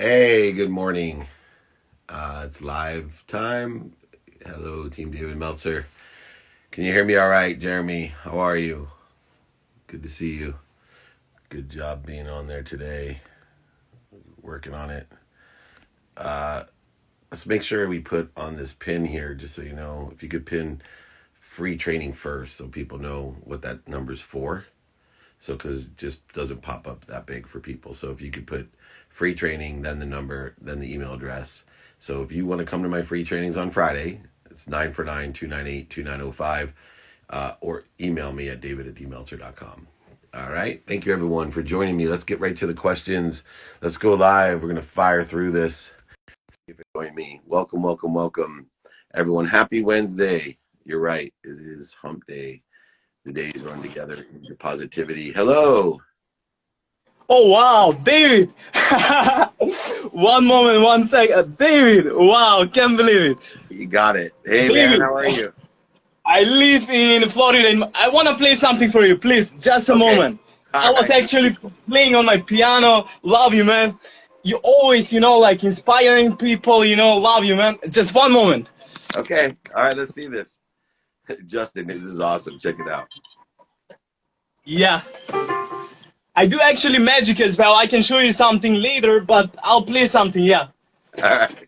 Hey, good morning. It's live time. Hello, Team David Meltzer. Can you hear me all right, Jeremy? How are you? Good to see you. Good job being on there today. Working on it. Uh, let's make sure we put on this pin here, just so you know, if you could pin free training first so people know what that number's for. So, because it just doesn't pop up that big for people. So, if you could put free training, then the number, then the email address. So, if you want to come to my free trainings on Friday, it's 949-298-2905, or email me at david@dmeltzer.com. All right. Thank you, everyone, for joining me. Let's get right to the questions. Let's go live. We're going to fire through this. If you join me, welcome, welcome, welcome, everyone. Happy Wednesday. You're right. It is hump day. The days run together into positivity. Hello. Oh wow, David! One moment, one second. David, wow, can't believe it. You got it. Hey, man, David, how are you? I live in Florida and I want to play something for you, please. Just a Okay. moment. I All was right. actually playing on my piano. Love you, man. You always, like inspiring people, love you, man. Just one moment. Okay. All right, let's see this. Justin, this is awesome. Check it out. Yeah. I do actually magic as well. I can show you something later, but I'll play something, yeah. All right.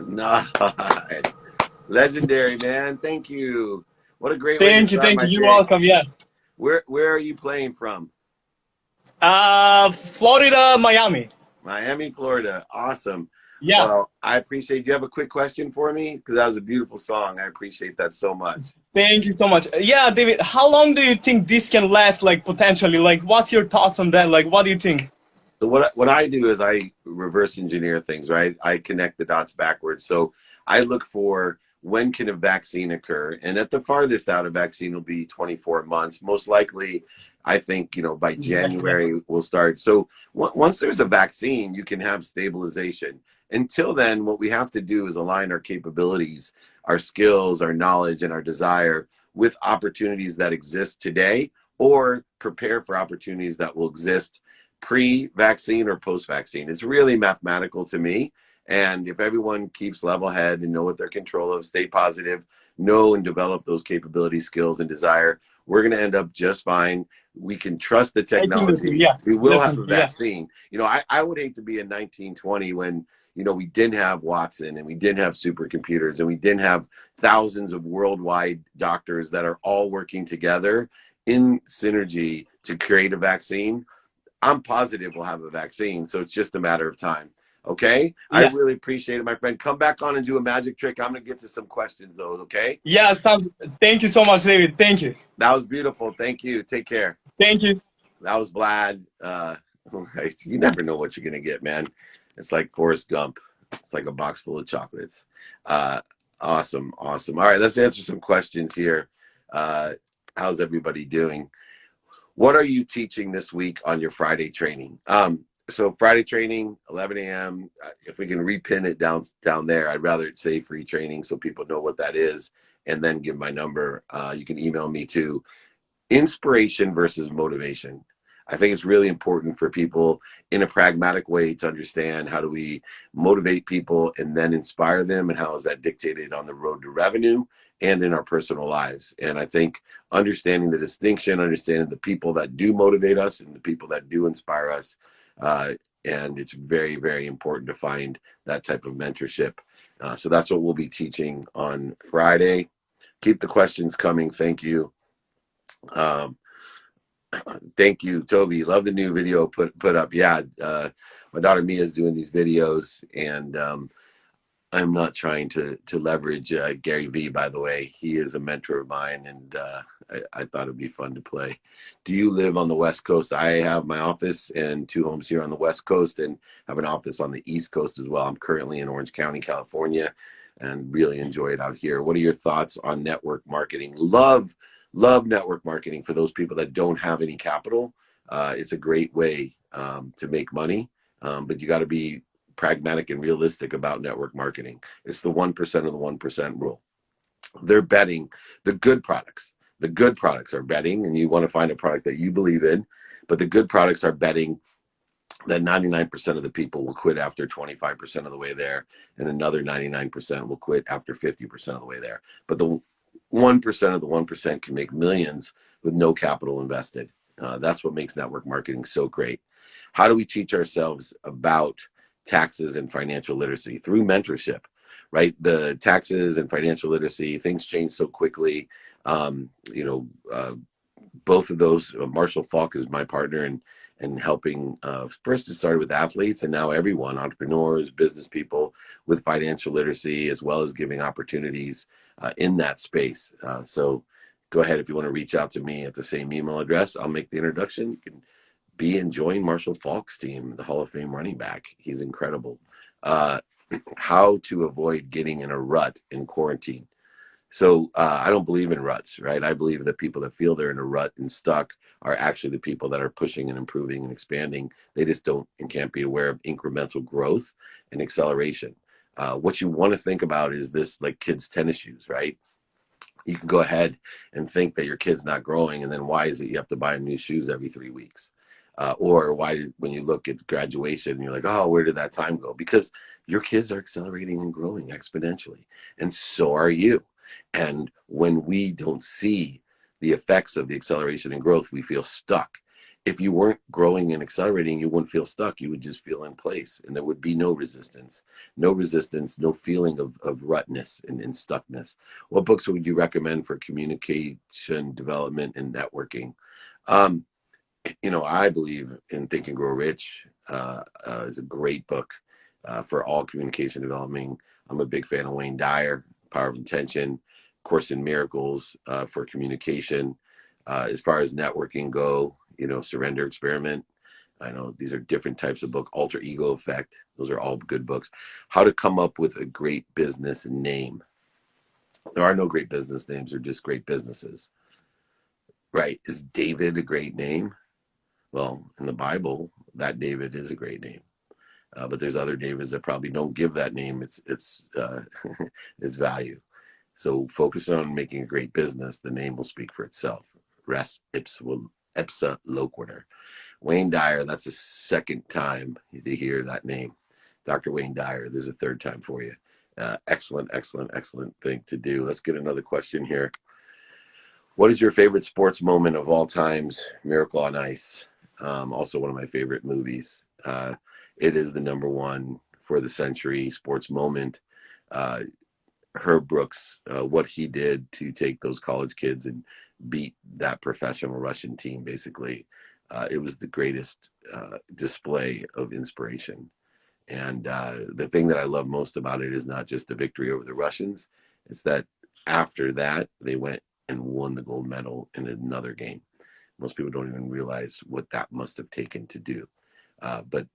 Nice. Legendary, man. Thank you. What a great way to start Thank you. my You're day. welcome, yeah. Where are you playing from? Florida, Miami. Miami, Florida. Awesome. Yeah. Well, I appreciate. Do you have a quick question for me? Because that was a beautiful song. I appreciate that so much. Thank you so much. Yeah, David, how long do you think this can last, like, potentially? Like, what's your thoughts on that? Like, what do you think? So what I do is I reverse engineer things, right? I connect the dots backwards. So I look for when can a vaccine occur, and at the farthest out, a vaccine will be 24 months. Most likely, I think by Exactly. January we'll start. So once there's a vaccine, you can have stabilization. Until then, what we have to do is align our capabilities, our skills, our knowledge, and our desire with opportunities that exist today, or prepare for opportunities that will exist pre-vaccine or post-vaccine. It's really mathematical to me. And if everyone keeps level head and know what they're control of, stay positive, know and develop those capabilities, skills, and desire, we're going to end up just fine. We can trust the I think the same. technology. Yeah, We will have a definitely. Yeah. vaccine. I would hate to be in 1920 when, we didn't have Watson and we didn't have supercomputers and we didn't have thousands of worldwide doctors that are all working together in synergy to create a vaccine. I'm positive we'll have a vaccine, so it's just a matter of time. Okay, I Yeah. really appreciate it, my friend. Come back on and do a magic trick. I'm gonna get to some questions though. Okay, Yeah, sounds. Thank you so much, David. Thank you. that was beautiful. Thank you. Take care. Thank you. That was Vlad. You never know what you're gonna get, man. It's like Forrest Gump. It's like a box full of chocolates. Uh, awesome, awesome. All right, let's answer some questions here. Uh, how's everybody doing? What are you teaching this week on your Friday training? So Friday training, 11 a.m. If we can repin it down there, I'd rather it say free training so people know what that is, and then give my number. You can email me too. Inspiration versus motivation. I think it's really important for people in a pragmatic way to understand how do we motivate people and then inspire them, and how is that dictated on the road to revenue and in our personal lives. And I think understanding the distinction, understanding the people that do motivate us and the people that do inspire us, and it's very, very important to find that type of mentorship. So that's what we'll be teaching on Friday. Keep the questions coming. Thank you. Um, Thank you, Toby. Love the new video put up. Yeah, my daughter Mia is doing these videos, and I'm not trying to leverage Gary V. By the way, he is a mentor of mine, and I thought it'd be fun to play. Do you live on the West Coast? I have my office and two homes here on the West Coast, and have an office on the East Coast as well. I'm currently in Orange County, California, and really enjoy it out here. What are your thoughts on network marketing? Love network marketing for those people that don't have any capital. It's a great way to make money, but you got to be pragmatic and realistic about network marketing. It's the 1% of the 1% rule. They're betting the good products. The good products are betting, and you want to find a product that you believe in, but the good products are betting that 99% of the people will quit after 25% of the way there, and another 99% will quit after 50% of the way there. But the 1% of the 1% can make millions with no capital invested. That's what makes network marketing so great. How do we teach ourselves about taxes and financial literacy? Through mentorship, right? The taxes and financial literacy, things change so quickly. Um, you know, uh, Both of those, Marshall Falk is my partner in helping. First, it started with athletes, and now everyone, entrepreneurs, business people, with financial literacy, as well as giving opportunities in that space. So go ahead, if you want to reach out to me at the same email address, I'll make the introduction. You can be and join Marshall Falk's team, the Hall of Fame running back. He's incredible. Uh, how to avoid getting in a rut in quarantine. So I don't believe in ruts, right? I believe that people that feel they're in a rut and stuck are actually the people that are pushing and improving and expanding. They just don't and can't be aware of incremental growth and acceleration. What you want to think about is this, like kids' tennis shoes, right? You can go ahead and think that your kid's not growing, and then why is it you have to buy new shoes every 3 weeks? Or why did, when you look at graduation, you're like, oh, where did that time go? Because your kids are accelerating and growing exponentially, and so are you. And when we don't see the effects of the acceleration and growth, we feel stuck. If you weren't growing and accelerating, you wouldn't feel stuck. You would just feel in place, and there would be no resistance, no feeling of rutness and stuckness. What books would you recommend for communication development and networking? Um, I believe in Think and Grow Rich is a great book for all communication development. I'm a big fan of Wayne Dyer, Power of Intention, Course in Miracles for communication. As far as networking go, Surrender Experiment. I know these are different types of book. Alter Ego Effect. Those are all good books. How to come up with a great business name. There are no great business names. They're just great businesses. Right. Is David a great name? Well, in the Bible, that David is a great name. But there's other Davids that probably don't give that name its value. So focus on making a great business. The name will speak for itself. Res ipsa loquitur. Wayne Dyer, that's the second time to hear that name. Dr. Wayne Dyer, there's a third time for you. Excellent, excellent, excellent thing to do. Let's get another question here. What is your favorite sports moment of all times? Miracle on Ice. Also one of my favorite movies. It is the number one for the century sports moment. Uh, Herb Brooks, what he did to take those college kids and beat that professional Russian team, basically. It was the greatest display of inspiration. And the thing that I love most about it is not just the victory over the Russians, it's that after that, they went and won the gold medal in another game. Most people don't even realize what that must have taken to do. But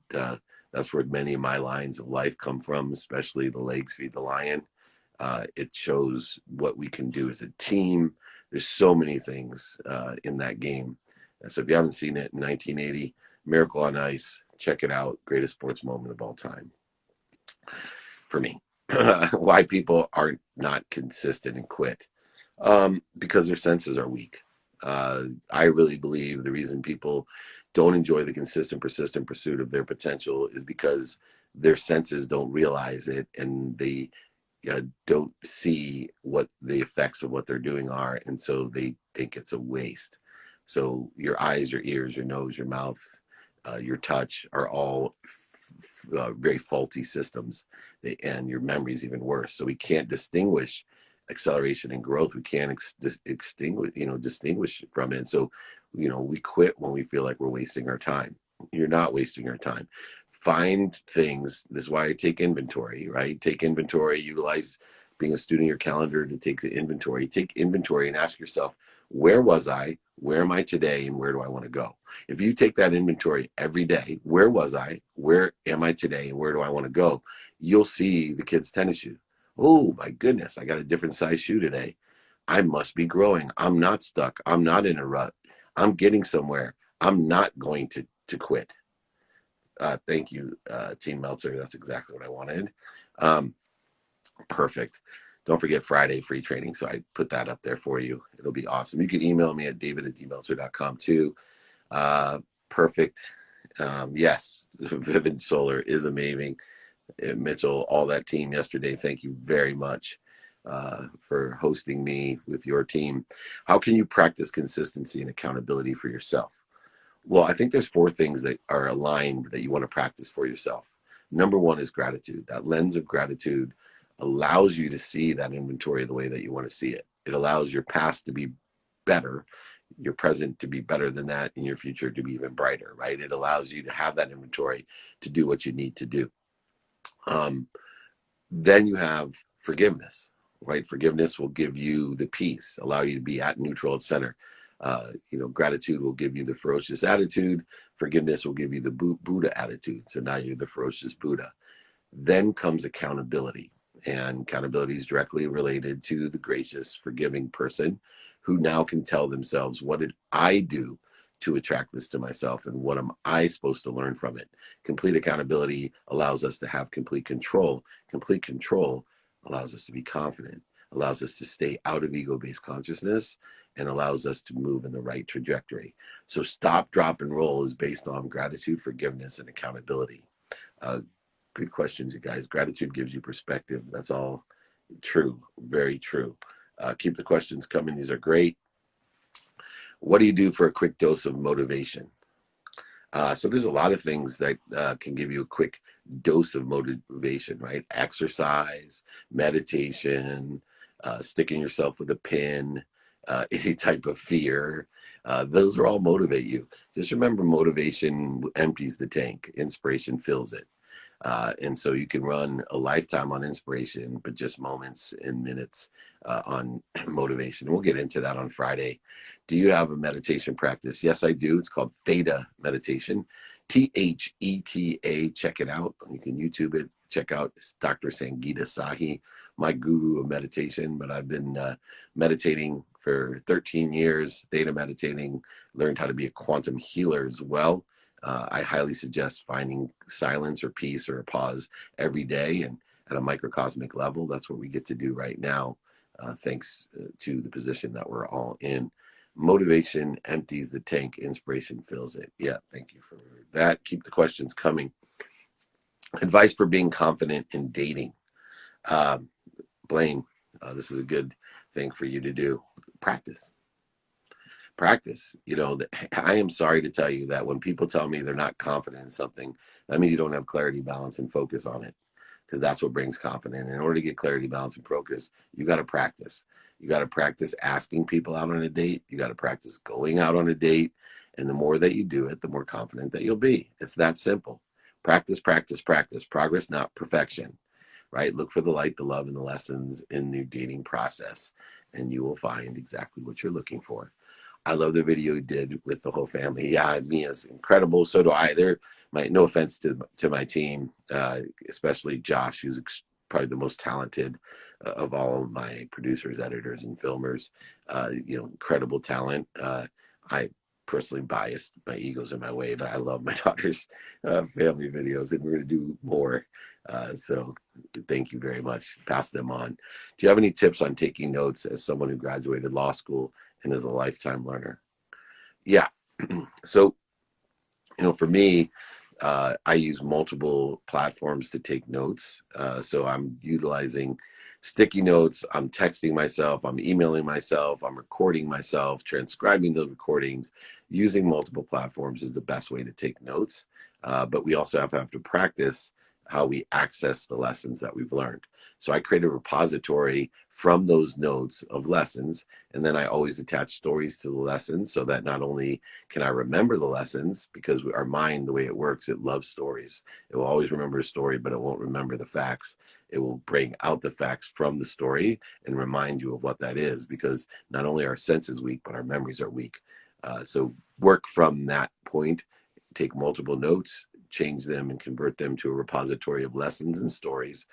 that's where many of my lines of life come from, especially the legs feed the lion. It shows what we can do as a team. There's so many things in that game. So if you haven't seen it, in 1980, Miracle on Ice, check it out. Greatest sports moment of all time for me. Why people are not consistent and quit. Because their senses are weak. I really believe the reason people don't enjoy the consistent, persistent pursuit of their potential is because their senses don't realize it, and they don't see what the effects of what they're doing are, and so they think it's a waste. So your eyes, your ears, your nose, your mouth, your touch are all very faulty systems, and your memory is even worse. So we can't distinguish acceleration and growth. We can't distinguish from it. So, we quit when we feel like we're wasting our time. You're not wasting your time. Find things. This is why I take inventory, right? Take inventory, utilize being a student, your calendar to take the inventory. Take inventory and ask yourself, where was I? Where am I today? And where do I want to go? If you take that inventory every day, where was I? Where am I today? And where do I want to go? You'll see the kid's tennis shoe. Oh my goodness, I got a different size shoe today. I must be growing. I'm not stuck. I'm not in a rut. I'm getting somewhere. I'm not going to quit. Thank you, Team Meltzer. That's exactly what I wanted. Perfect. Don't forget Friday free training. So I put that up there for you. It'll be awesome. You can email me at david@dmeltzer.com too. Perfect. Yes, Vivid Solar is amazing. Mitchell, all that team yesterday, thank you very much for hosting me with your team. How can you practice consistency and accountability for yourself? Well, I think there's four things that are aligned that you want to practice for yourself. Number one is gratitude. That lens of gratitude allows you to see that inventory the way that you want to see it. It allows your past to be better, your present to be better than that, and your future to be even brighter, right? It allows you to have that inventory to do what you need to do. Then you have forgiveness, right? Forgiveness will give you the peace, allow you to be at neutral at center. Gratitude will give you the ferocious attitude. Forgiveness will give you the Buddha attitude. So now you're the ferocious Buddha. Then comes accountability. And accountability is directly related to the gracious, forgiving person who now can tell themselves, what did I do to attract this to myself? And what am I supposed to learn from it? Complete accountability allows us to have complete control. Complete control allows us to be confident, allows us to stay out of ego-based consciousness, and allows us to move in the right trajectory. So stop, drop, and roll is based on gratitude, forgiveness, and accountability. Good questions, you guys. Gratitude gives you perspective. That's all true. Very true. Keep the questions coming. These are great. What do you do for a quick dose of motivation? So there's a lot of things that can give you a quick dose of motivation, right? Exercise, meditation, sticking yourself with a pin, any type of fear. Those are all motivate you. Just remember, motivation empties the tank. Inspiration fills it. And so you can run a lifetime on inspiration, but just moments and minutes on motivation. We'll get into that on Friday. Do you have a meditation practice? Yes, I do. It's called Theta Meditation, Theta. Check it out. You can YouTube it. Check out Dr. Sangeeta Sahi, my guru of meditation. But I've been meditating for 13 years, theta meditating, learned how to be a quantum healer as well. I highly suggest finding silence or peace or a pause every day, and at a microcosmic level. That's what we get to do right now, thanks to the position that we're all in. Motivation empties the tank, inspiration fills it. Yeah, thank you for that. Keep the questions coming. Advice for being confident in dating. Blaine, this is a good thing for you to do. Practice. I am sorry to tell you that when people tell me they're not confident in something, that means you don't have clarity, balance, and focus on it, because that's what brings confidence. In order to get clarity, balance, and focus, you got to practice. You got to practice asking people out on a date. You got to practice going out on a date. And the more that you do it, the more confident that you'll be. It's that simple. Practice, practice, practice. Progress, not perfection, right? Look for the light, the love, and the lessons in the dating process, and you will find exactly what you're looking for. I love the video you did with the whole family. Yeah, Mia's incredible. So do I. No offense to my team, especially Josh, who's probably the most talented of all of my producers, editors, and filmers. Incredible talent. I personally biased. My ego's in my way, but I love my daughter's family videos, and we're going to do more. So thank you very much. Pass them on. Do you have any tips on taking notes as someone who graduated law school and is a lifetime learner? Yeah. So, for me, I use multiple platforms to take notes. So I'm utilizing sticky notes. I'm texting myself. I'm emailing myself. I'm recording myself, transcribing those recordings. Using multiple platforms is the best way to take notes. But we also have to practice how we access the lessons that we've learned. So I create a repository from those notes of lessons, and then I always attach stories to the lessons so that not only can I remember the lessons, because our mind, the way it works, it loves stories. It will always remember a story, but it won't remember the facts. It will bring out the facts from the story and remind you of what that is, because not only are our senses weak, but our memories are weak. So work from that point, take multiple notes, change them and convert them to a repository of lessons and stories,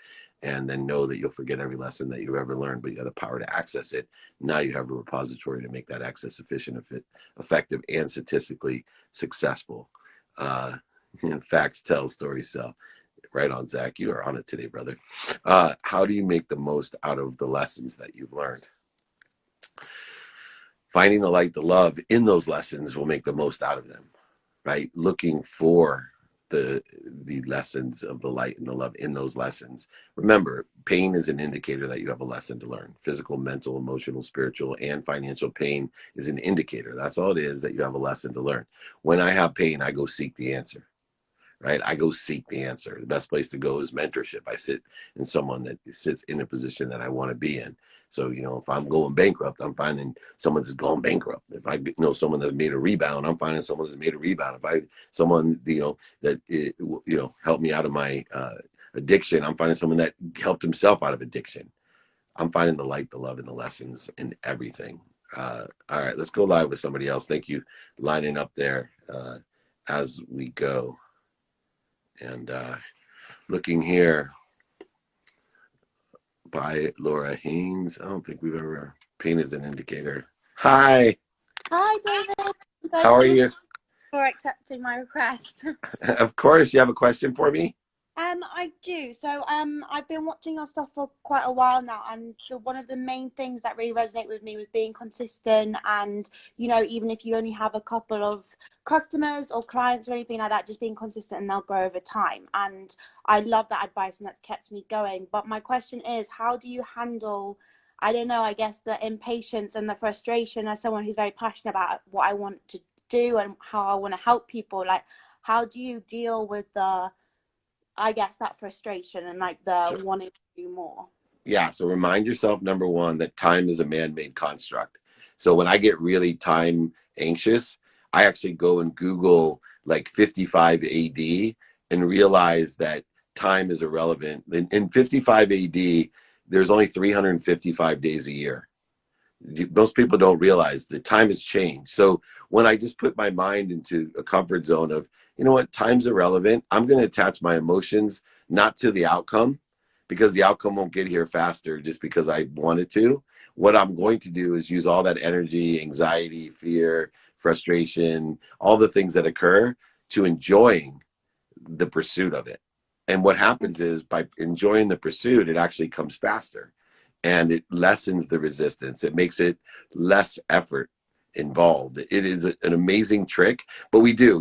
and then know that you'll forget every lesson that you've ever learned, but you have the power to access it. Now you have a repository to make that access efficient, effective, and statistically successful. Facts tell, stories sell. Right on, Zach. You are on it today, brother. How do you make the most out of the lessons that you've learned? Finding the light, the love in those lessons will make the most out of them, right? Looking for the lessons of the light and the love in those lessons. Remember, pain is an indicator that you have a lesson to learn. Physical, mental, emotional, spiritual, and financial pain is an indicator. That's all it is, that you have a lesson to learn. When I have pain, I go seek the answer. Right? I go seek the answer. The best place to go is mentorship. I sit in someone that sits in a position that I want to be in. So, if I'm going bankrupt, I'm finding someone that's going bankrupt. If I know someone that's made a rebound, I'm finding someone that's made a rebound. If someone, that helped me out of my addiction, I'm finding someone that helped himself out of addiction. I'm finding the light, the love, and the lessons in everything. All right, let's go live with somebody else. Thank you, lining up there as we go. And looking here by Laura Haynes. I don't think we've ever. Pain is an indicator. Hi. Hi, David. How are you? For accepting my request. Of course. You have a question for me? I do. So, I've been watching your stuff for quite a while now, and one of the main things that really resonate with me was being consistent, and even if you only have a couple of customers or clients or anything like that, just being consistent and they'll grow over time. And I love that advice, and that's kept me going. But my question is, how do you handle, I don't know, I guess the impatience and the frustration as someone who's very passionate about what I want to do and how I want to help people? Like, how do you deal with that frustration and the wanting to do more? Yeah. So remind yourself, number one, that time is a man-made construct. So when I get really time anxious, I actually go and Google 55 AD and realize that time is irrelevant. In 55 AD, there's only 355 days a year. Most people don't realize that time has changed. So when I just put my mind into a comfort zone of, time's irrelevant, I'm going to attach my emotions not to the outcome, because the outcome won't get here faster just because I wanted to. What I'm going to do is use all that energy, anxiety, fear, frustration, all the things that occur to enjoying the pursuit of it. And what happens is, by enjoying the pursuit, it actually comes faster. And it lessens the resistance. It makes it less effort involved. It is an amazing trick, but we do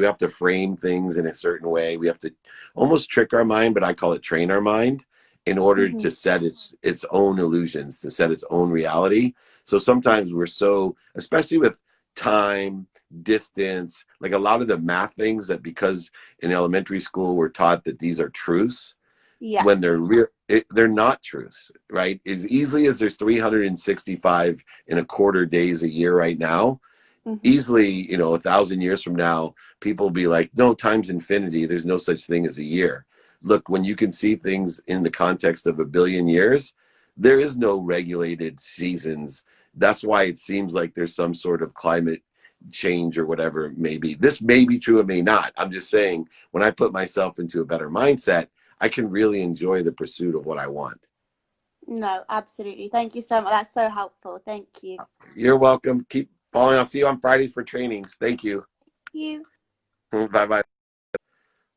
have to frame things in a certain way. We have to almost trick our mind, but I call it train our mind, in order to set its own illusions, to set its own reality. So sometimes we're so, especially with time, distance, like a lot of the math things, that because in elementary school we're taught that these are truths. Yeah. When they're not truths, right? As easily as there's 365 and a quarter days a year right now, Easily, 1,000 years from now, people will be like, no, time's infinity. There's no such thing as a year. Look, when you can see things in the context of 1 billion years, there is no regulated seasons. That's why it seems like there's some sort of climate change or whatever it may be. This may be true, it may not. I'm just saying, when I put myself into a better mindset, I can really enjoy the pursuit of what I want. No, absolutely. Thank you so much. That's so helpful. Thank you. You're welcome. Keep following. I'll see you on Fridays for trainings. Thank you. You. Bye bye.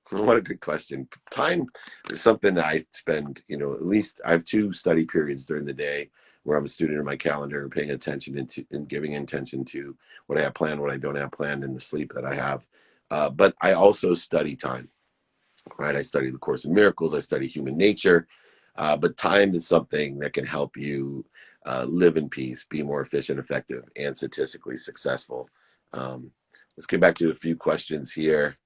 What a good question. Time is something that I spend, at least I have 2 study periods during the day where I'm a student in my calendar, paying attention and giving attention to what I have planned, what I don't have planned, and the sleep that I have. But I also study time, right? I study the Course in Miracles. I study human nature. But time is something that can help you live in peace, be more efficient, effective, and statistically successful. Let's get back to a few questions here.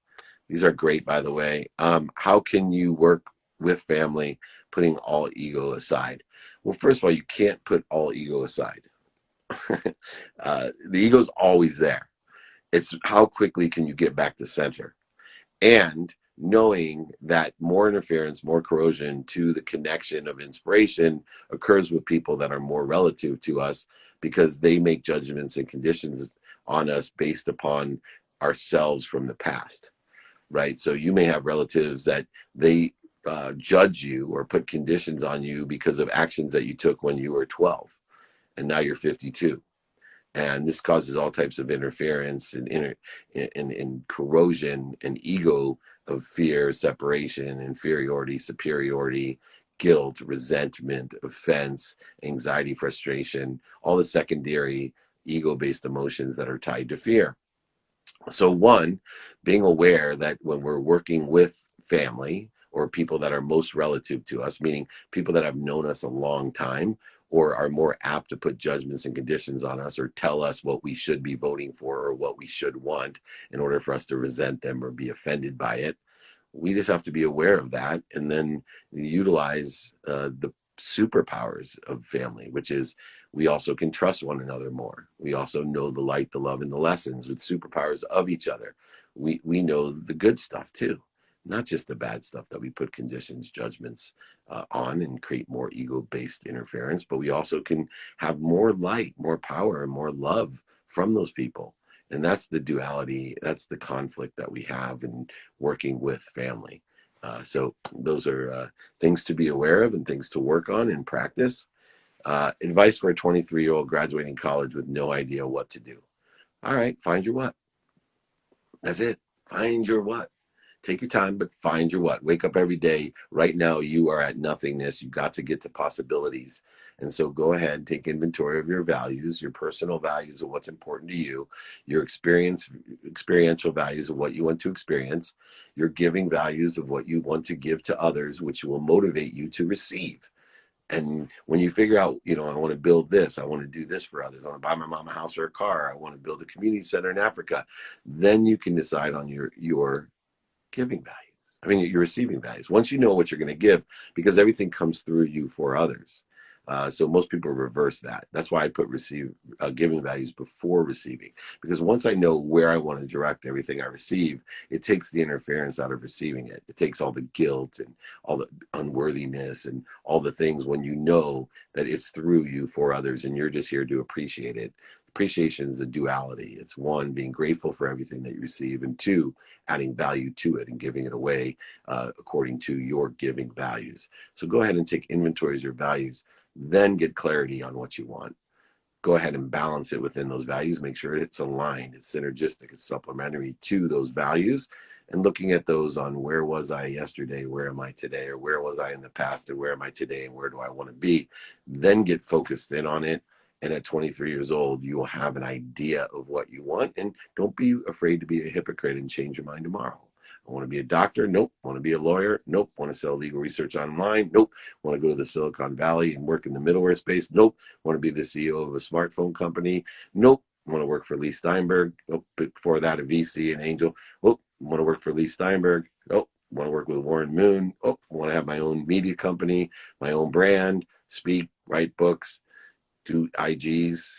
These are great, by the way. How can you work with family, putting all ego aside? Well, first of all, you can't put all ego aside. The ego's always there. It's how quickly can you get back to center? And knowing that more interference, more corrosion to the connection of inspiration occurs with people that are more relative to us, because they make judgments and conditions on us based upon ourselves from the past. Right? So you may have relatives that they judge you or put conditions on you because of actions that you took when you were 12 and now you're 52. And this causes all types of interference and corrosion and ego of fear, separation, inferiority, superiority, guilt, resentment, offense, anxiety, frustration, all the secondary ego-based emotions that are tied to fear. So one, being aware that when we're working with family or people that are most relative to us, meaning people that have known us a long time or are more apt to put judgments and conditions on us or tell us what we should be voting for or what we should want in order for us to resent them or be offended by it, we just have to be aware of that and then utilize the superpowers of family, which is we also can trust one another more. We also know the light, the love, and the lessons with superpowers of each other. We know the good stuff too, not just the bad stuff that we put conditions, judgments on and create more ego-based interference, but we also can have more light, more power, and more love from those people. And that's the duality, that's the conflict that we have in working with family. So those are things to be aware of and things to work on and practice. Advice for a 23-year-old graduating college with no idea what to do. All right, find your what. That's it. Find your what. Take your time, but find your what. Wake up every day. Right now, you are at nothingness. You've got to get to possibilities. And so go ahead and take inventory of your values, your personal values of what's important to you, your experiential values of what you want to experience, your giving values of what you want to give to others, which will motivate you to receive. And when you figure out, I want to build this, I want to do this for others, I want to buy my mom a house or a car, I want to build a community center in Africa, then you can decide on your giving values. I mean, you're receiving values. Once you know what you're going to give, because everything comes through you for others. So most people reverse that. That's why I put giving values before receiving. Because once I know where I want to direct everything I receive, it takes the interference out of receiving it. It takes all the guilt and all the unworthiness and all the things when you know that it's through you for others and you're just here to appreciate it. Appreciation is a duality. It's one, being grateful for everything that you receive, and two, adding value to it and giving it away according to your giving values. So go ahead and take inventory of your values, then get clarity on what you want. Go ahead and balance it within those values. Make sure it's aligned, it's synergistic, it's supplementary to those values. And looking at those on where was I yesterday, where am I today, or where was I in the past, and where am I today, and where do I want to be? Then get focused in on it. And at 23 years old, you will have an idea of what you want. And don't be afraid to be a hypocrite and change your mind tomorrow. I want to be a doctor. Nope. Want to be a lawyer. Nope. Want to sell legal research online. Nope. Want to go to the Silicon Valley and work in the middleware space. Nope. Want to be the CEO of a smartphone company. Nope. Want to work for Lee Steinberg. Nope. Before that, a VC, an angel. Nope. Want to work for Lee Steinberg. Nope. Want to work with Warren Moon. Oh, want to have my own media company, my own brand, speak, write books, do IGs.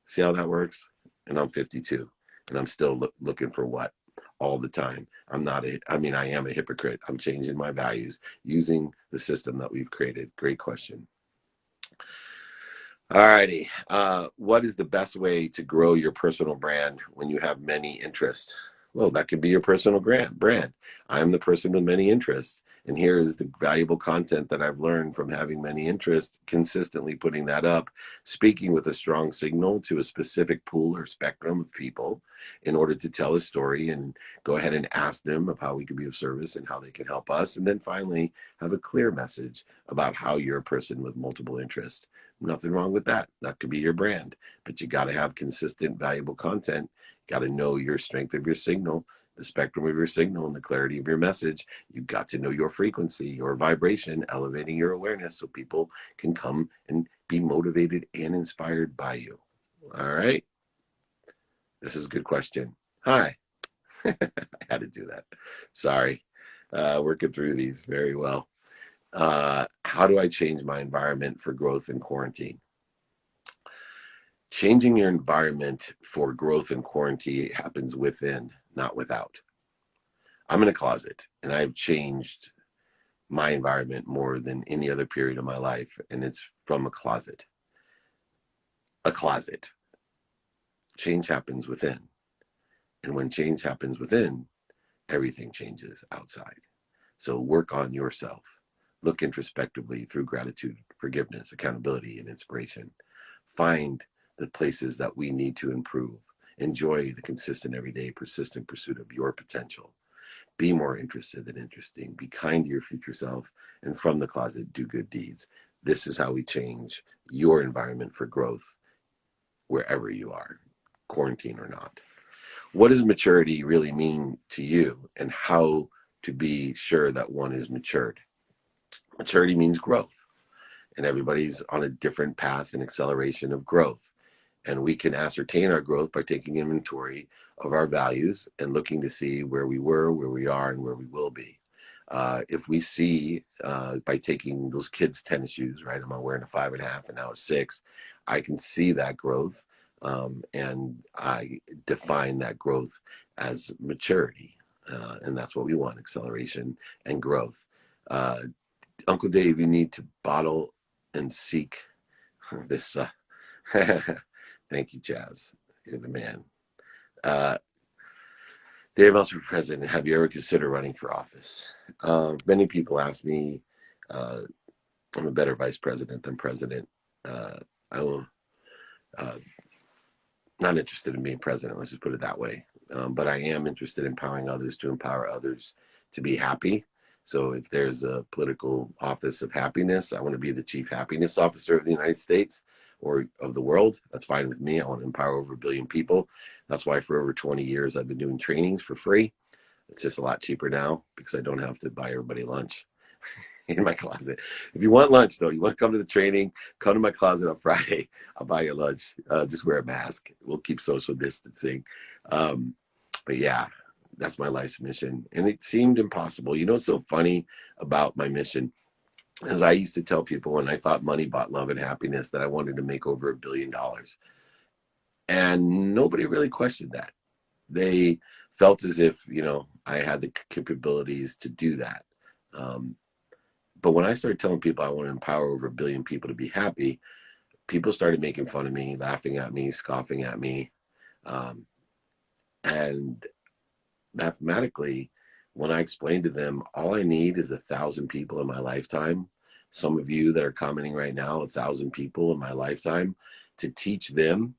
See how that works? and I'm 52, and I'm still looking for what all the time. I am a hypocrite. I'm changing my values using the system that we've created. Great question. All righty. What is the best way to grow your personal brand when you have many interests? Well, that could be your personal brand. I'm the person with many interests. And here is the valuable content that I've learned from having many interests, consistently putting that up, speaking with a strong signal to a specific pool or spectrum of people in order to tell a story and go ahead and ask them of how we can be of service and how they can help us. And then finally, have a clear message about how you're a person with multiple interests. Nothing wrong with that. That could be your brand, but you got to have consistent, valuable content. You got to know your strength of your signal, the spectrum of your signal, and the clarity of your message. You've got to know your frequency, your vibration, elevating your awareness so people can come and be motivated and inspired by you. All right. This is a good question. Hi. I had to do that. Sorry. Working through these very well. How do I change my environment for growth in quarantine? Changing your environment for growth in quarantine happens within, not without. I'm in a closet, and I've changed my environment more than any other period of my life, and it's from a closet. A closet. Change happens within. And when change happens within, everything changes outside. So work on yourself. Look introspectively through gratitude, forgiveness, accountability, and inspiration. Find the places that we need to improve. Enjoy the consistent, everyday, persistent pursuit of your potential. Be more interested than interesting. Be kind to your future self. And from the closet, do good deeds. This is how we change your environment for growth wherever you are, quarantine or not. What does maturity really mean to you, and how to be sure that one is matured? Maturity means growth, and everybody's on a different path and acceleration of growth. And we can ascertain our growth by taking inventory of our values and looking to see where we were, where we are, and where we will be. If we see by taking those kids' tennis shoes, right? I'm wearing a 5.5 and now a 6. I can see that growth, and I define that growth as maturity, and that's what we want: acceleration and growth. Uncle Dave, you need to bottle and seek this. Thank you, Jazz. You're the man. Dave Meltzer for president. Have you ever considered running for office? Many people ask me. I'm a better vice president than president. I will. Not interested in being president. Let's just put it that way. But I am interested in empowering others to empower others to be happy. So if there's a political office of happiness, I want to be the chief happiness officer of the United States or of the world. That's fine with me. I want to empower over 1 billion people. That's why for over 20 years, I've been doing trainings for free. It's just a lot cheaper now because I don't have to buy everybody lunch in my closet. If you want lunch, though, you want to come to the training, come to my closet on Friday. I'll buy you lunch. Just wear a mask. We'll keep social distancing. But yeah, that's my life's mission. And it seemed impossible. You know what's so funny about my mission? As I used to tell people when I thought money bought love and happiness that I wanted to make over $1 billion. And nobody really questioned that. They felt as if, I had the capabilities to do that. But when I started telling people I want to empower over 1 billion people to be happy, people started making fun of me, laughing at me, scoffing at me. And mathematically, when I explained to them, all I need is 1,000 people in my lifetime. Some of you that are commenting right now, 1,000 people in my lifetime, to teach them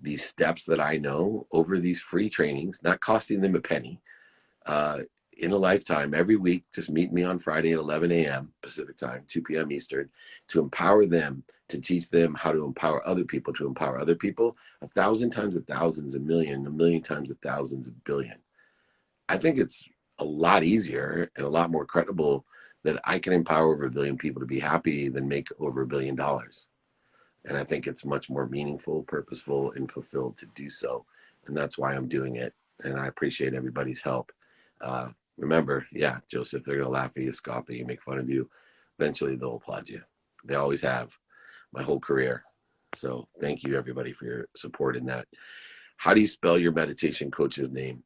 these steps that I know over these free trainings, not costing them a penny, in a lifetime, every week. Just meet me on Friday at 11 a.m. Pacific time, 2 p.m. Eastern, to empower them, to teach them how to empower other people, to empower other people. 1,000 times 1,000 is a million times 1,000 is a billion. I think it's a lot easier and a lot more credible that I can empower over 1 billion people to be happy than make over $1 billion. And I think it's much more meaningful, purposeful, and fulfilled to do so. And that's why I'm doing it. And I appreciate everybody's help. Remember, Joseph, they're going to laugh at you, scoff at you, make fun of you. Eventually, they'll applaud you. They always have my whole career. So thank you, everybody, for your support in that. How do you spell your meditation coach's name?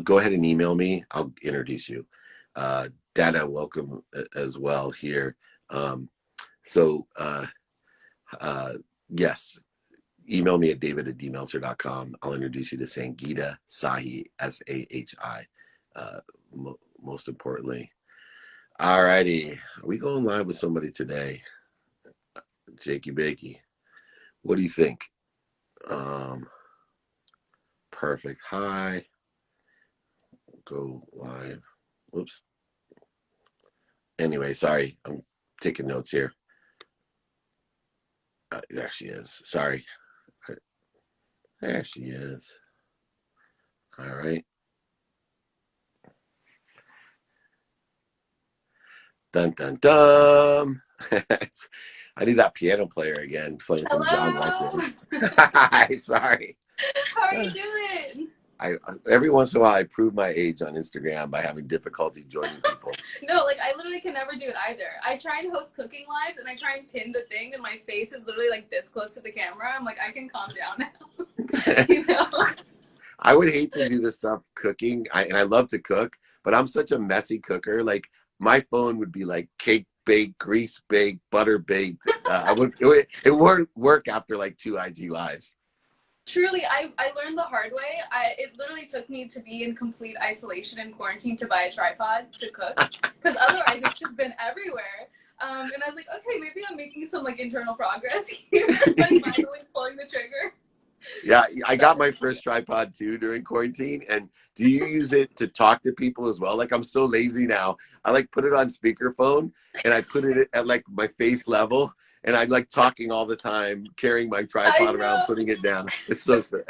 Go ahead and email me. I'll introduce you. Dada, welcome as well here. So yes, email me at david@dmeltzer.com. I'll introduce you to Sangeeta Sahi, Sahi, most importantly. All righty. Are we going live with somebody today? Jakey Bakey. What do you think? Perfect. Hi. Go live. Whoops. Anyway, sorry. I'm taking notes here. There she is. Sorry. There she is. All right. Dun dun dun. I need that piano player again, playing some John Legend. Hi, sorry. How are you doing? Every once in a while I prove my age on Instagram by having difficulty joining people. No, like I literally can never do it either. I try and host cooking lives and I try and pin the thing and my face is literally like this close to the camera. I'm like, I can calm down now. You know? I would hate to do this stuff cooking. And I love to cook, but I'm such a messy cooker. Like my phone would be like cake baked, grease baked, butter baked. It wouldn't work after like 2 IG lives. Truly, I learned the hard way. It literally took me to be in complete isolation and quarantine to buy a tripod to cook, because otherwise it's just been everywhere. And I was like, okay, maybe I'm making some like internal progress here, like finally pulling the trigger. Yeah, I got my first tripod too during quarantine. And do you use it to talk to people as well? Like I'm so lazy now. I like put it on speakerphone and I put it at like my face level. And I'm like talking all the time, carrying my tripod around, putting it down. It's so sad.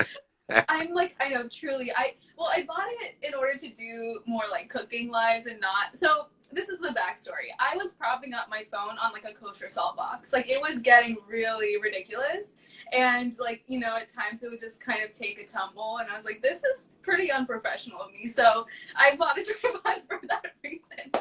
I'm like, I know, truly. I bought it in order to do more like cooking lives and not. So this is the backstory. I was propping up my phone on like a kosher salt box. Like it was getting really ridiculous. And like, you know, at times it would just kind of take a tumble. And I was like, this is pretty unprofessional of me. So I bought a tripod for that reason.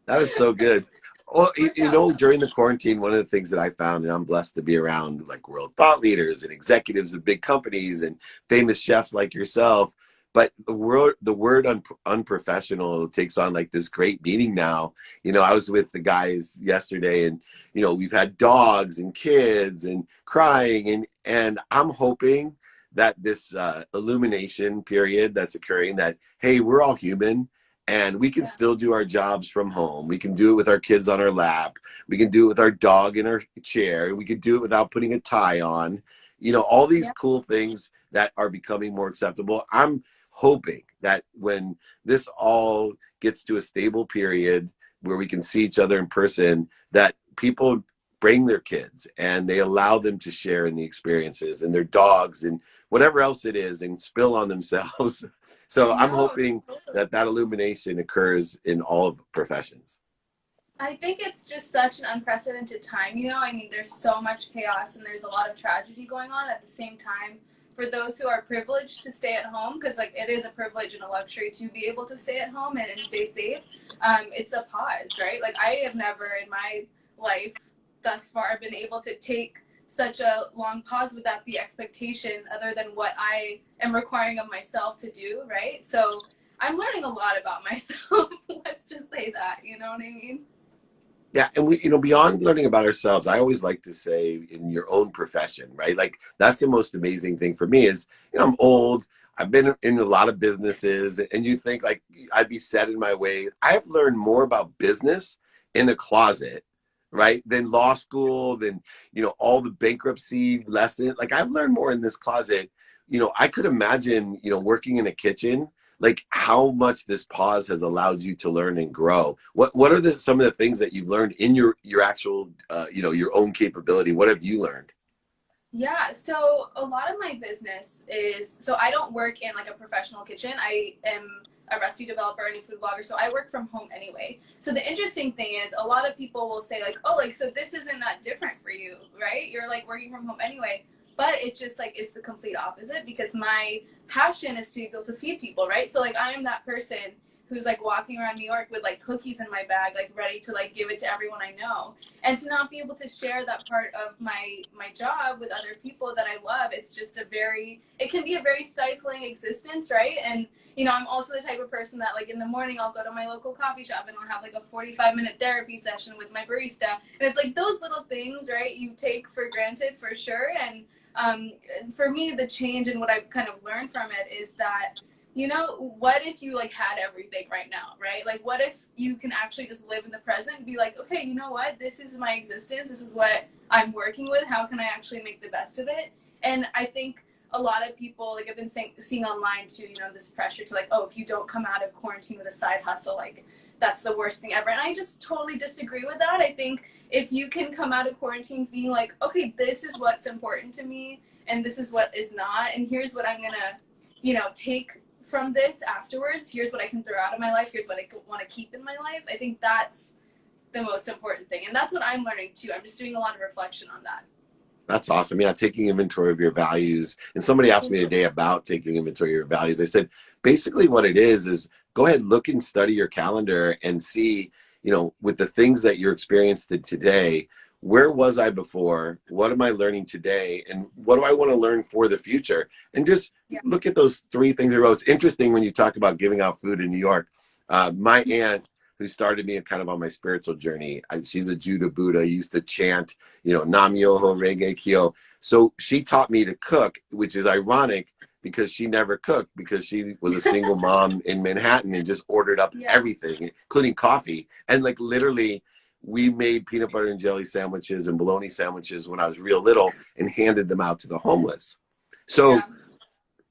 That is so good. Well, you know, during the quarantine, one of the things that I found, and I'm blessed to be around like world thought leaders and executives of big companies and famous chefs like yourself, but the word unprofessional takes on like this great meaning now. You know, I was with the guys yesterday and, you know, we've had dogs and kids and crying and I'm hoping that this illumination period that's occurring that, hey, we're all human. And we can still do our jobs from home. We can do it with our kids on our lap. We can do it with our dog in our chair. We can do it without putting a tie on. You know, all these cool things that are becoming more acceptable. I'm hoping that when this all gets to a stable period where we can see each other in person, that people bring their kids and they allow them to share in the experiences and their dogs and whatever else it is and spill on themselves. So I'm hoping that illumination occurs in all professions. I think it's just such an unprecedented time, you know? I mean, there's so much chaos and there's a lot of tragedy going on at the same time. For those who are privileged to stay at home, because like it is a privilege and a luxury to be able to stay at home and stay safe, it's a pause, right? Like I have never in my life thus far been able to take such a long pause without the expectation other than what I am requiring of myself to do, right? So I'm learning a lot about myself. Let's just say that, you know what I mean? Yeah, and we, you know, beyond learning about ourselves, I always like to say in your own profession, right? Like that's the most amazing thing for me is, you know, I'm old. I've been in a lot of businesses and you think like I'd be set in my way. I've learned more about business in a closet, right? Than law school, than, you know, all the bankruptcy lessons. Like I've learned more in this closet. You know, I could imagine, you know, working in a kitchen, like how much this pause has allowed you to learn and grow. What are some of the things that you've learned in your actual, you know, your own capability? What have you learned? Yeah, so a lot of my business is, so I don't work in like a professional kitchen. I am a recipe developer and a food blogger, so I work from home anyway. So the interesting thing is a lot of people will say like, oh, like, so this isn't that different for you, right? You're like working from home anyway. But it's just like, it's the complete opposite because my passion is to be able to feed people, right? So like I am that person who's like walking around New York with like cookies in my bag, like ready to like give it to everyone I know. And to not be able to share that part of my job with other people that I love, it's just it can be a very stifling existence, right? And you know, I'm also the type of person that like in the morning I'll go to my local coffee shop and I'll have like a 45-minute therapy session with my barista. And it's like those little things, right, you take for granted for sure. And for me, the change and what I've kind of learned from it is that, you know, what if you like had everything right now, right? Like, what if you can actually just live in the present and be like, okay, you know what? This is my existence. This is what I'm working with. How can I actually make the best of it? And I think a lot of people, like I've been seeing online too, you know, this pressure to like, oh, if you don't come out of quarantine with a side hustle, like that's the worst thing ever. And I just totally disagree with that. I think if you can come out of quarantine being like, okay, this is what's important to me and this is what is not, and here's what I'm gonna, you know, take from this afterwards, here's what I can throw out of my life, here's what I want to keep in my life. I think that's the most important thing, and that's what I'm learning too. I'm just doing a lot of reflection on that. That's awesome. Yeah, taking inventory of your values. And somebody asked me today about taking inventory of your values. I said, basically what it is go ahead, look and study your calendar and see, you know, with the things that you're experiencing today, where was I before? What am I learning today? And what do I want to learn for the future? And just look at those 3 things in a row. It's interesting when you talk about giving out food in New York. My aunt, who started me kind of on my spiritual journey. She's a Judah Buddha, used to chant, you know, Nam Myoho Renge Kyo. So she taught me to cook, which is ironic because she never cooked because she was a single mom in Manhattan and just ordered up everything, including coffee. And like literally, we made peanut butter and jelly sandwiches and bologna sandwiches when I was real little and handed them out to the homeless. So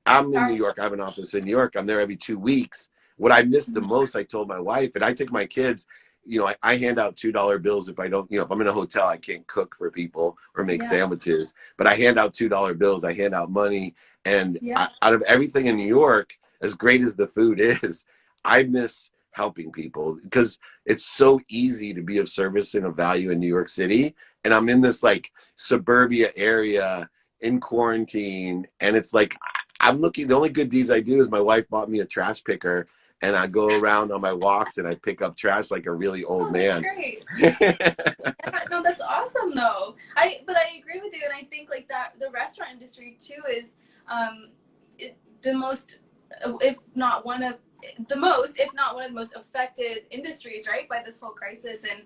I'm in New York. I have an office in New York. I'm there every 2 weeks. What I miss the most, I told my wife, and I take my kids, you know, I hand out $2 bills if I don't, you know, if I'm in a hotel, I can't cook for people or make sandwiches, but I hand out $2 bills. I hand out money. And out of everything in New York, as great as the food is, I miss helping people because it's so easy to be of service and of value in New York City. And I'm in this like suburbia area in quarantine. And it's like, I'm looking, the only good deeds I do is my wife bought me a trash picker and I go around on my walks and I pick up trash like a really old man. That's great. No, that's awesome though. But I agree with you, and I think like that the restaurant industry too is the most, if not one of the most affected industries, right, by this whole crisis. And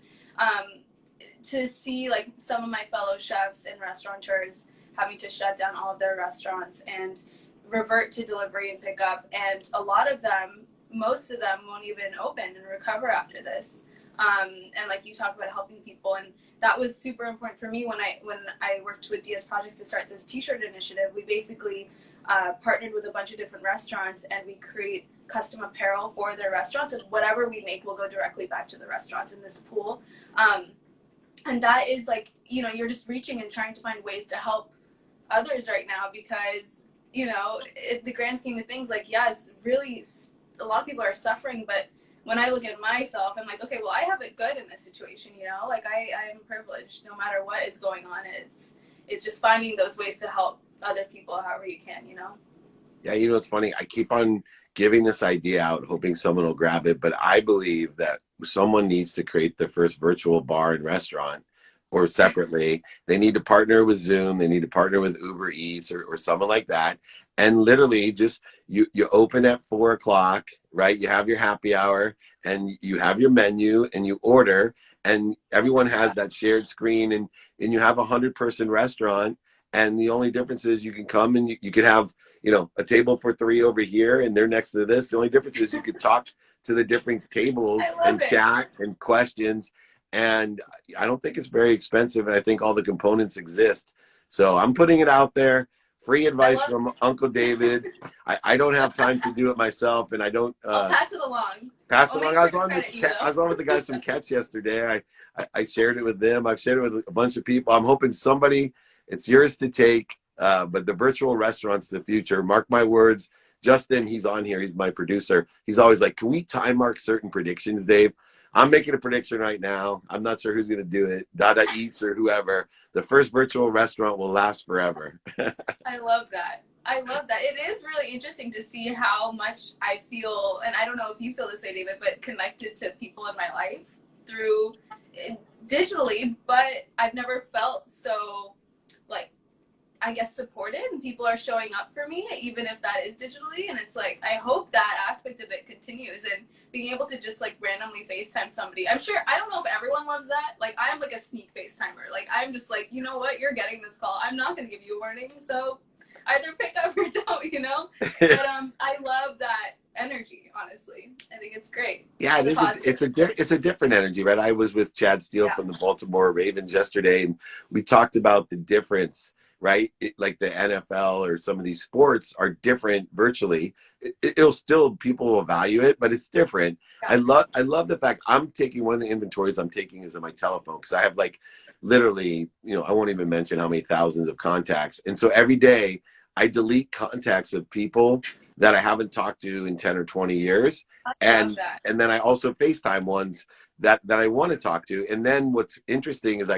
to see like some of my fellow chefs and restaurateurs having to shut down all of their restaurants and revert to delivery and pickup, and a lot of them, most of them won't even open and recover after this. And like you talk about helping people, and that was super important for me when I worked with DS Projects to start this t-shirt initiative. We basically partnered with a bunch of different restaurants, and we create custom apparel for their restaurants, and whatever we make will go directly back to the restaurants in this pool. And that is like, you know, you're just reaching and trying to find ways to help others right now, because, you know, the grand scheme of things, like, yeah, it's really, a lot of people are suffering, but when I look at myself, I'm like, okay, well, I have it good in this situation, you know, like I am privileged no matter what is going on. It's just finding those ways to help other people however you can, you know? Yeah, you know, it's funny. I keep on giving this idea out, hoping someone will grab it, but I believe that someone needs to create the first virtual bar and restaurant, or separately. They need to partner with Zoom. They need to partner with Uber Eats or someone like that. And literally just you open at 4 o'clock, right? You have your happy hour and you have your menu and you order, and everyone has that shared screen, and you have 100-person restaurant. And the only difference is you can come and you can have, you know, a table for 3 over here and they're next to this. The only difference is you could talk to the different tables and chat and questions. And I don't think it's very expensive. I think all the components exist. So I'm putting it out there. Free advice from Uncle David. I don't have time to do it myself, and I don't. I'll pass it along. Pass it along. I was on with the guys from Catch yesterday. I shared it with them. I've shared it with a bunch of people. I'm hoping somebody, it's yours to take. But the virtual restaurant's the future. Mark my words. Justin, he's on here. He's my producer. He's always like, can we time mark certain predictions, Dave? I'm making a prediction right now. I'm not sure who's going to do it. Dada Eats or whoever. The first virtual restaurant will last forever. I love that. I love that. It is really interesting to see how much I feel, and I don't know if you feel this way, David, but connected to people in my life through digitally, but I've never felt so, like, I guess, supported, and people are showing up for me, even if that is digitally. And it's like, I hope that aspect of it continues, and being able to just like randomly FaceTime somebody. I'm sure, I don't know if everyone loves that. Like, I'm like a sneak FaceTimer. Like, I'm just like, you know what, you're getting this call. I'm not going to give you a warning. So either pick up or don't, you know? But I love that energy, honestly. I think it's great. Yeah, it is. It's a different energy, right? I was with Chad Steele from the Baltimore Ravens yesterday, and we talked about the difference, right? Like the NFL or some of these sports are different virtually. It'll still, people will value it, but it's different. Yeah. I love the fact I'm taking, one of the inventories I'm taking is on my telephone, because I have like literally, I won't even mention how many thousands of contacts. And so every day I delete contacts of people that I haven't talked to in 10 or 20 years. And then I also FaceTime ones that I want to talk to. And then what's interesting is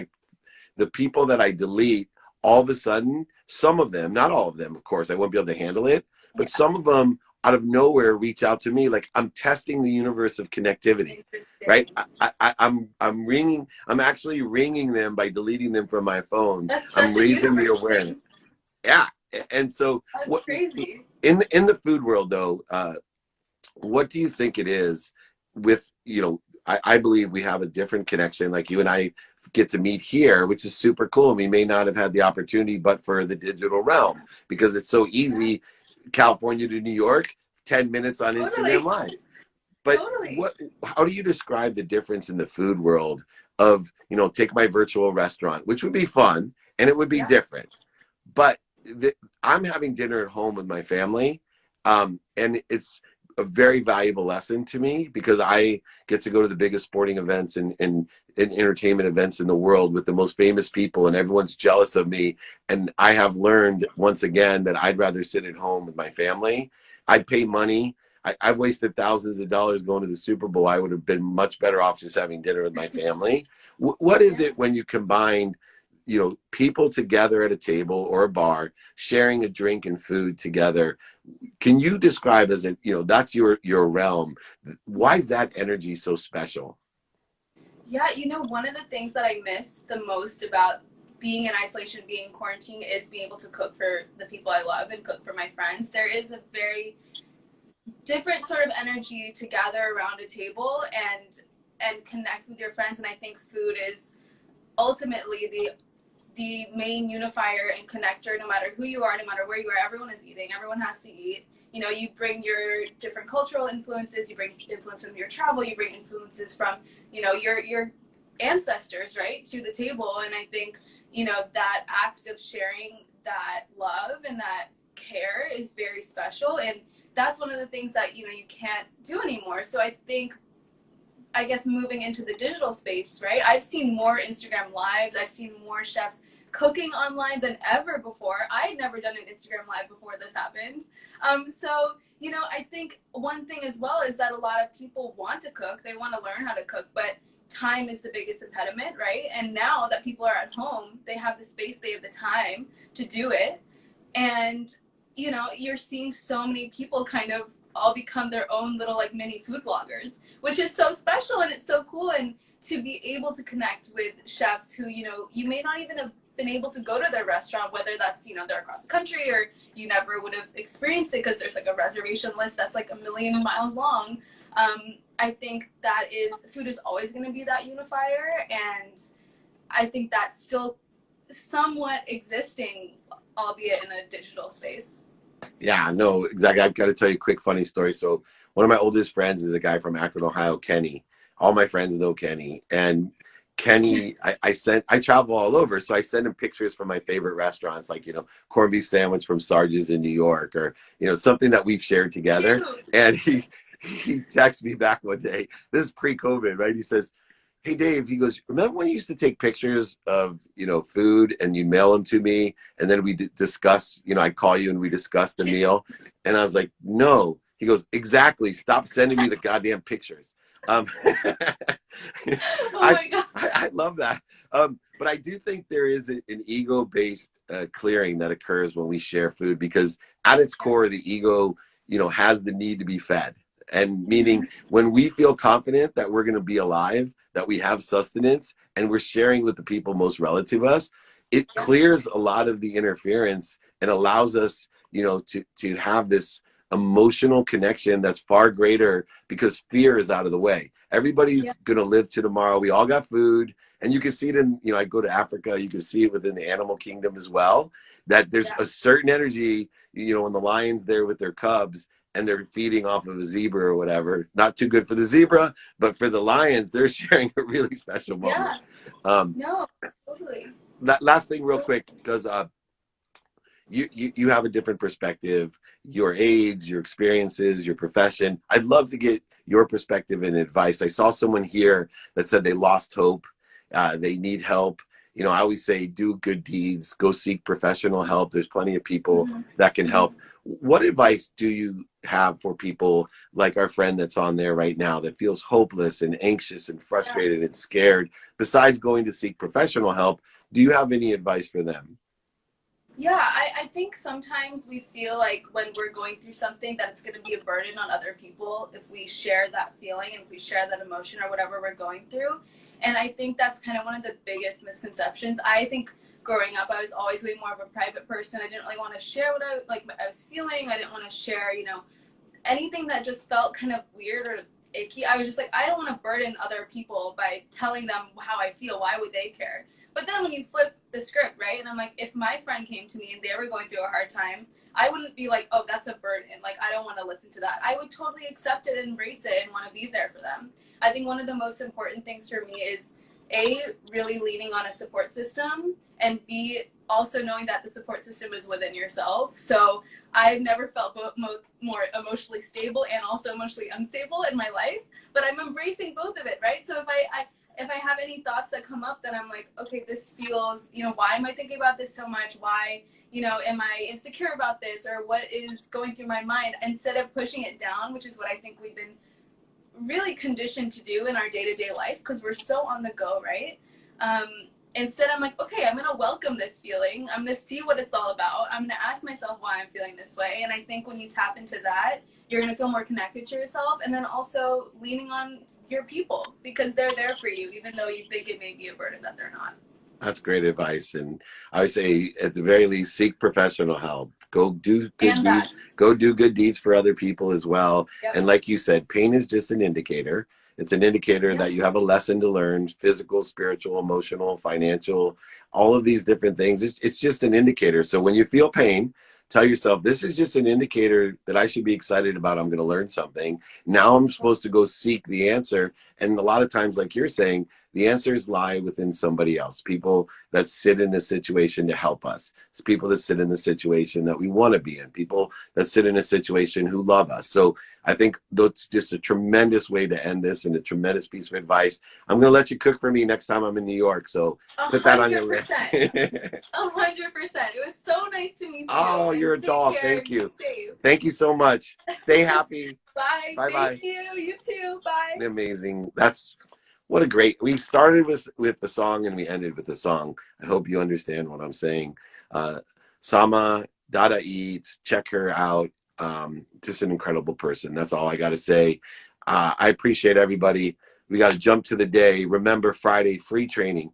the people that I delete, all of a sudden, some of them, not all of them, of course, I won't be able to handle it, but some of them out of nowhere reach out to me. Like, I'm testing the universe of connectivity, right? I'm actually ringing them by deleting them from my phone. I'm raising the awareness. Yeah. And so that's crazy. In the food world, though, what do you think it is with, I believe we have a different connection. Like, you and I get to meet here, which is super cool. We may not have had the opportunity, but for the digital realm, because it's so easy. California to New York, 10 minutes on Instagram Live. But how do you describe the difference in the food world of, take my virtual restaurant, which would be fun and it would be different, but I'm having dinner at home with my family, and it's a very valuable lesson to me, because I get to go to the biggest sporting events and entertainment events in the world with the most famous people, and everyone's jealous of me. And I have learned once again that I'd rather sit at home with my family. I'd pay money. I've wasted thousands of dollars going to the Super Bowl. I would have been much better off just having dinner with my family. What is it when you combine, people together at a table or a bar, sharing a drink and food together? Can you describe as that's your realm? Why is that energy so special? Yeah, one of the things that I miss the most about being in isolation, being in quarantine, is being able to cook for the people I love and cook for my friends. There is a very different sort of energy to gather around a table and connect with your friends. And I think food is ultimately the main unifier and connector. No matter who you are, no matter where you are, everyone is eating, everyone has to eat. You bring your different cultural influences, you bring influence from your travel, you bring influences from, your ancestors, right, to the table. And I think, that act of sharing that love and that care is very special. And that's one of the things that, you can't do anymore. So I guess moving into the digital space, right? I've seen more Instagram lives. I've seen more chefs cooking online than ever before. I had never done an Instagram live before this happened. So, I think one thing as well is that a lot of people want to cook. They want to learn how to cook, but time is the biggest impediment, right? And now that people are at home, they have the space, they have the time to do it. And, you're seeing so many people kind of all become their own little like mini food bloggers, which is so special and it's so cool. And to be able to connect with chefs who, you may not even have been able to go to their restaurant, whether that's, they're across the country or you never would have experienced it because there's like a reservation list that's like 1,000,000 miles long. I think that food is always going to be that unifier. And I think that's still somewhat existing, albeit in a digital space. Yeah, no, exactly. I've got to tell you a quick funny story. So one of my oldest friends is a guy from Akron, Ohio, Kenny. All my friends know Kenny. And Kenny, I travel all over, so I send him pictures from my favorite restaurants, like, corned beef sandwich from Sarge's in New York, or, something that we've shared together. Cute. And he texts me back one day. This is pre-COVID, right? He says, "Hey, Dave," he goes, "remember when you used to take pictures of, food and you mail them to me, and then we discuss, I'd call you and we discuss the meal?" And I was like, "No." He goes, "Exactly. Stop sending me the goddamn pictures." Um, Oh my God. I love that. But I do think there is an ego-based clearing that occurs when we share food, because at its core, the ego, has the need to be fed. And meaning when we feel confident that we're going to be alive, that we have sustenance, and we're sharing with the people most relative to us, it clears a lot of the interference and allows us, to have this emotional connection that's far greater, because fear is out of the way. Everybody's going to live to tomorrow. We all got food. And you can see it in, I go to Africa, you can see it within the animal kingdom as well, that there's a certain energy, when the lion's there with their cubs and they're feeding off of a zebra or whatever. Not too good for the zebra, but for the lions, they're sharing a really special moment. No, totally. That last thing real quick, because you have a different perspective, your age, your experiences, your profession. I'd love to get your perspective and advice. I saw someone here that said they lost hope. They need help. I always say, do good deeds, go seek professional help. There's plenty of people that can help. What advice do you have for people like our friend that's on there right now that feels hopeless and anxious and frustrated and scared? Besides going to seek professional help, do you have any advice for them? Yeah, I think sometimes we feel like when we're going through something that it's going to be a burden on other people if we share that feeling and if we share that emotion or whatever we're going through. And I think that's kind of one of the biggest misconceptions. I think growing up, I was always way more of a private person. I didn't really want to share what I was feeling. I didn't want to share, anything that just felt kind of weird or icky. I was just like, I don't want to burden other people by telling them how I feel. Why would they care? But then when you flip the script, right? And I'm like, if my friend came to me and they were going through a hard time, I wouldn't be like, oh, that's a burden. Like, I don't want to listen to that. I would totally accept it and embrace it and want to be there for them. I think one of the most important things for me is A, really leaning on a support system, and B, also knowing that the support system is within yourself. So I've never felt more emotionally stable and also emotionally unstable in my life, but I'm embracing both of it, right? So if I have any thoughts that come up, then I'm like, okay, this feels, why am I thinking about this so much? Why, am I insecure about this? Or what is going through my mind? Instead of pushing it down, which is what I think we've been really conditioned to do in our day-to-day life, because we're so on the go, right? Instead, I'm like, okay, I'm going to welcome this feeling. I'm going to see what it's all about. I'm going to ask myself why I'm feeling this way. And I think when you tap into that, you're going to feel more connected to yourself. And then also leaning on your people, because they're there for you, even though you think it may be a burden that they're not. That's great advice. And I would say, at the very least, seek professional help. Go do good deeds. Go do good deeds for other people as well. And like you said, pain is just an indicator. It's an indicator that you have a lesson to learn: physical, spiritual, emotional, financial, all of these different things. It's just an indicator. So when you feel pain, tell yourself, this is just an indicator that I should be excited about. I'm going to learn something. Now I'm supposed to go seek the answer. And a lot of times, like you're saying, the answers lie within somebody else. People that sit in a situation to help us. It's people that sit in the situation that we want to be in. People that sit in a situation who love us. So I think that's just a tremendous way to end this, and a tremendous piece of advice. I'm going to let you cook for me next time I'm in New York. So put that on your list. 100%. 100%. It was so nice to meet you. Oh, you're a doll. Thank you. Thank you so much. Stay happy. Bye. Bye-bye. Thank you. You too. Bye. Amazing. What a great, we started with the song and we ended with the song. I hope you understand what I'm saying. Sama Dada Eats, check her out. Just an incredible person. That's all I got to say. I appreciate everybody. We got to jump to the day. Remember, Friday, free training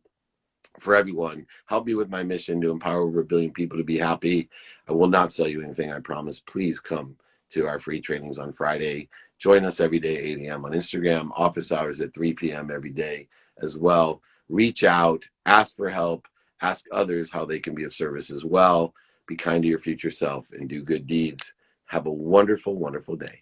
for everyone. Help me with my mission to empower over 1 billion people to be happy. I will not sell you anything, I promise. Please come to our free trainings on Friday. Join us every day, 8 a.m. on Instagram, office hours at 3 p.m. every day as well. Reach out, ask for help, ask others how they can be of service as well. Be kind to your future self and do good deeds. Have a wonderful, wonderful day.